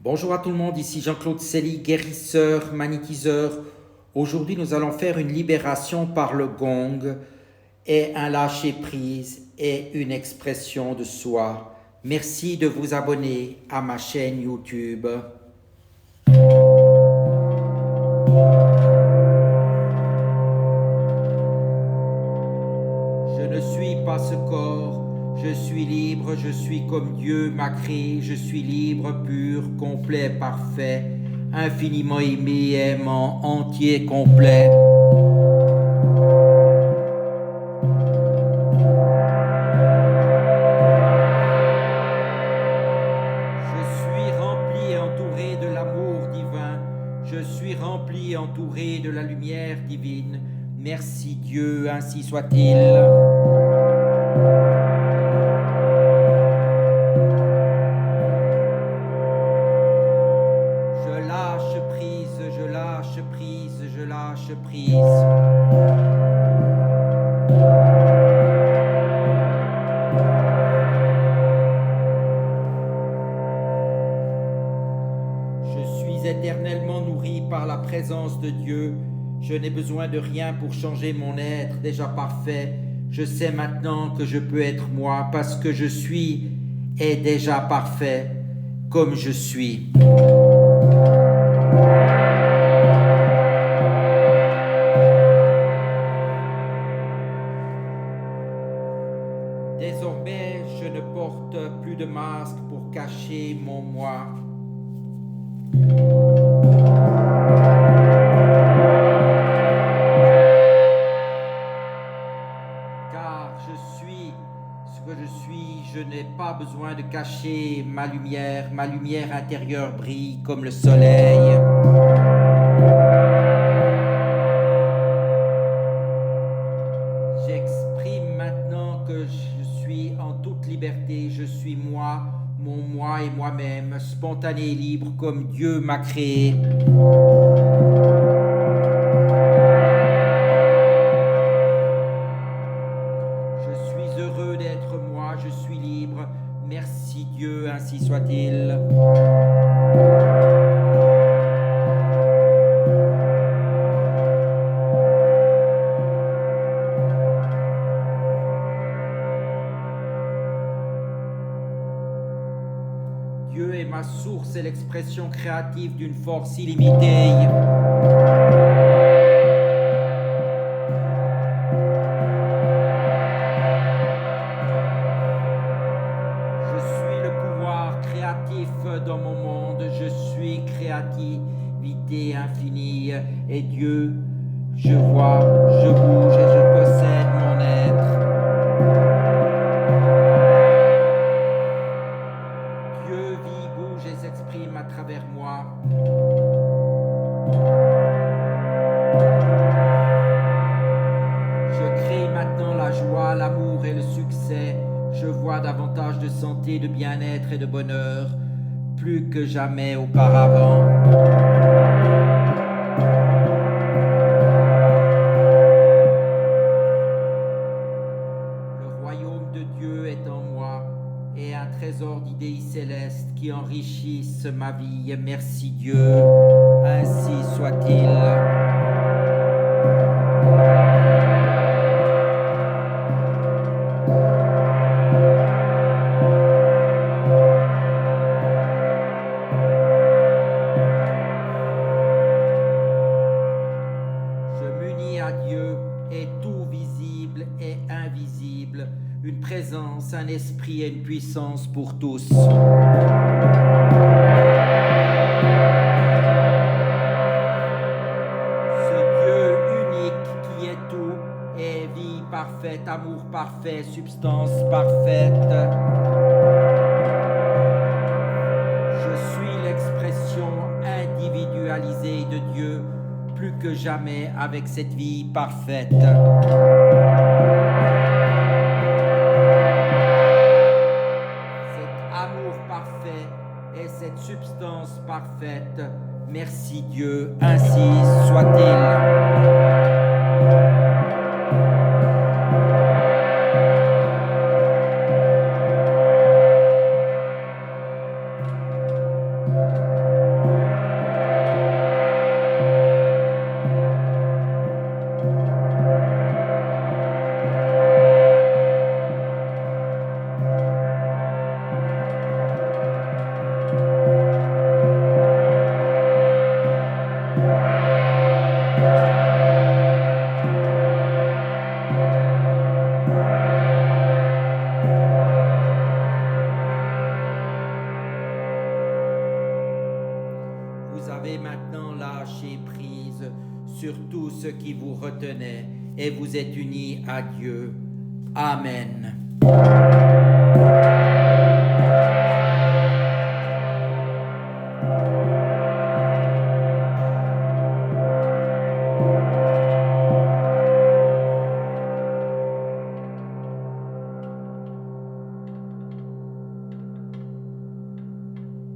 Bonjour à tout le monde, ici Jean-Claude Célie, guérisseur, magnétiseur. Aujourd'hui, nous allons faire une libération par le gong et un lâcher-prise et une expression de soi. Merci de vous abonner à ma chaîne YouTube. Je ne suis pas ce corps, je suis libre, je suis comme Dieu m'a créé, je suis libre, pur, complet, parfait, infiniment aimé, aimant, entier, complet. Je suis rempli et entouré de l'amour divin, je suis rempli et entouré de la lumière divine. Merci Dieu, ainsi soit-il. Je lâche prise, je lâche prise, je lâche prise. Je suis éternellement nourri par la présence de Dieu. Je n'ai besoin de rien pour changer mon être déjà parfait. Je sais maintenant que je peux être moi parce que je suis est déjà parfait comme je suis. Désormais, je ne porte plus de masque pour cacher mon moi. Car je suis ce que je suis, je n'ai pas besoin de cacher ma lumière intérieure brille comme le soleil. J'exprime maintenant que je suis en toute liberté, je suis moi, mon moi et moi-même, spontané et libre comme Dieu m'a créé. Je suis heureux d'être moi, je suis libre. Merci Dieu, ainsi soit-il. Dieu est ma source et l'expression créative d'une force illimitée. Je suis le pouvoir créatif dans mon monde, je suis créativité infinie et Dieu, je vois, je bouge et je possède mon être. Dieu vit, bouge et s'exprime à travers moi. Je crée maintenant la joie, l'amour et le succès. Je vois davantage de santé, de bien-être et de bonheur, plus que jamais auparavant. Le royaume de Dieu est en moi et un trésor d'idées célestes qui enrichissent ma vie. Merci Dieu, ainsi soit-il. Je m'unis à Dieu et tout visible et invisible, une présence, un esprit et une puissance pour tous. Ce Dieu unique qui est tout est vie parfaite, amour parfait, substance parfaite. Je suis l'expression individualisée de Dieu, plus que jamais avec cette vie parfaite. Cet amour parfait et cette substance parfaite. Merci Dieu, ainsi soit-il. avez maintenant lâché prise sur tout ce qui vous retenait et vous êtes unis à Dieu. Amen.